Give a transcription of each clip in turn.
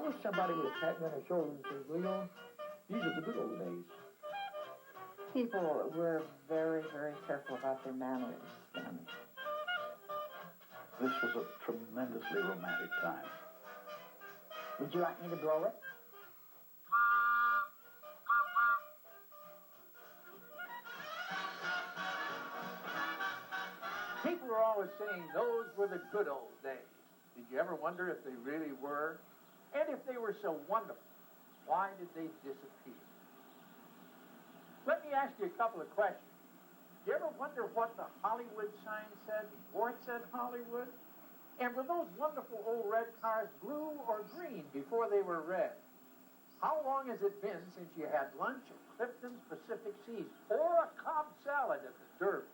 wish somebody would have tapped me on the shoulder and said, Leon, these are the good old days. People were very, very careful about their manners then. This was a tremendously romantic time. Would you like me to blow it? People are always saying those were the good old days. Did you ever wonder if they really were? And if they were so wonderful, why did they disappear? Let me ask you a couple of questions. You ever wonder what the Hollywood sign said before it said Hollywood? And were those wonderful old red cars blue or green before they were red? How long has it been since you had lunch at Clifton's Pacific Seas or a Cobb salad at the Derby?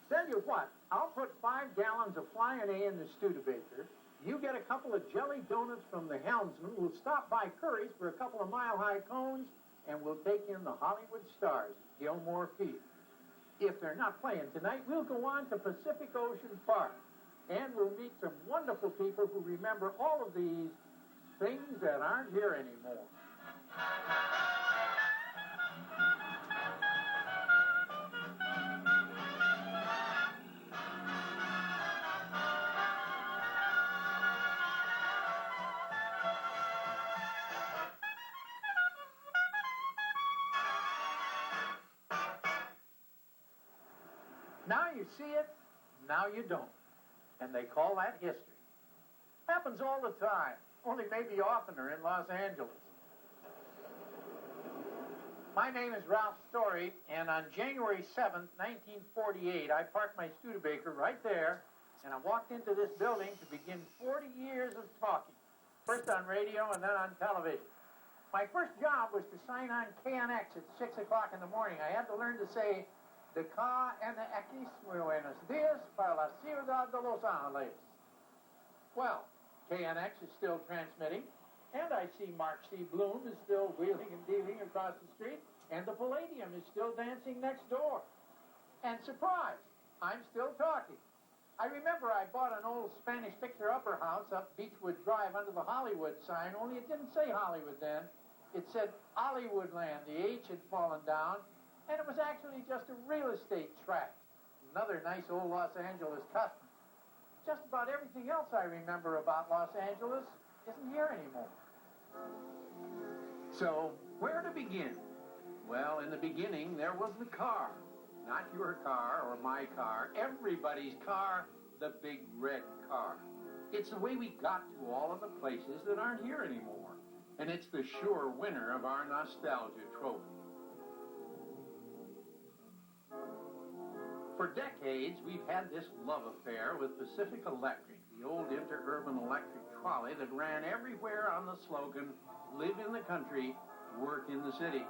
Tell you what, I'll put 5 gallons of Flying A in the Studebaker. You get a couple of jelly donuts from the helmsman. We'll stop by Curry's for a couple of mile-high cones, and we'll take in the Hollywood stars at Gilmore Field. If they're not playing tonight, we'll go on to Pacific Ocean Park, and we'll meet some wonderful people who remember all of these things that aren't here anymore. Now you see it, now you don't. And they call that history. Happens all the time, only maybe oftener in Los Angeles. My name is Ralph Story, and on January 7th, 1948, I parked my Studebaker right there, and I walked into this building to begin 40 years of talking, first on radio and then on television. My first job was to sign on KNX at 6 o'clock in the morning. I had to learn to say, de KNX, muy buenos días para la ciudad de Los Angeles. Well, KNX is still transmitting, and I see Mark C. Bloom is still wheeling and dealing across the street, and the Palladium is still dancing next door. And surprise, I'm still talking. I remember I bought an old Spanish fixer-upper house up Beechwood Drive under the Hollywood sign, only it didn't say Hollywood then. It said Hollywoodland. The H had fallen down, and it was actually just a real estate tract. Another nice old Los Angeles custom. Just about everything else I remember about Los Angeles isn't here anymore. So, where to begin? Well, in the beginning, there was the car. Not your car or my car, everybody's car, the big red car. It's the way we got to all of the places that aren't here anymore. And it's the sure winner of our nostalgia trophy. For decades, we've had this love affair with Pacific Electric, the old interurban electric trolley that ran everywhere on the slogan, live in the country, work in the city.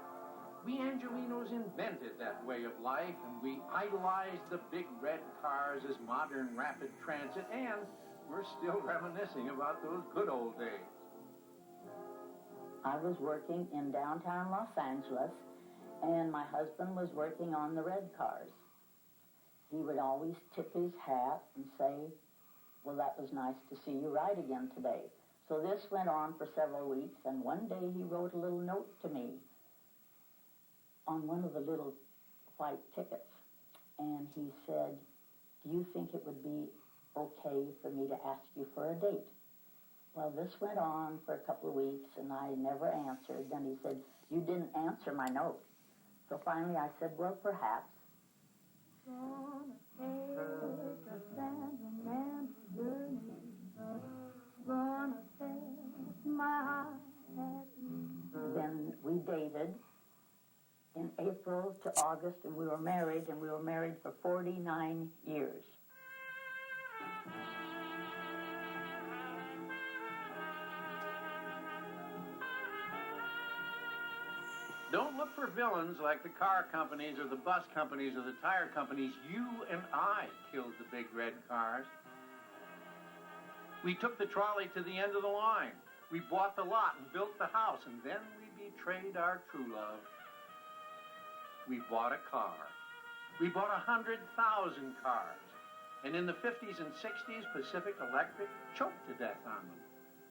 We Angelinos invented that way of life, and we idolized the big red cars as modern rapid transit, and we're still reminiscing about those good old days. I was working in downtown Los Angeles, and my husband was working on the red cars. He would always tip his hat and say, well, that was nice to see you ride again today. So this went on for several weeks, and one day he wrote a little note to me on one of the little white tickets. And he said, do you think it would be okay for me to ask you for a date? Well, this went on for a couple of weeks, and I never answered. Then he said, you didn't answer my note. So finally I said, well, perhaps. Gonna take a sentimental journey. Gonna set my heart at ease. Then we dated in April to August, and we were married for 49 years. Don't look for villains like the car companies or the bus companies or the tire companies. You and I killed the big red cars. We took the trolley to the end of the line. We bought the lot and built the house, and then we betrayed our true love. We bought a car. We bought 100,000 cars. And in the 50s and 60s, Pacific Electric choked to death on them.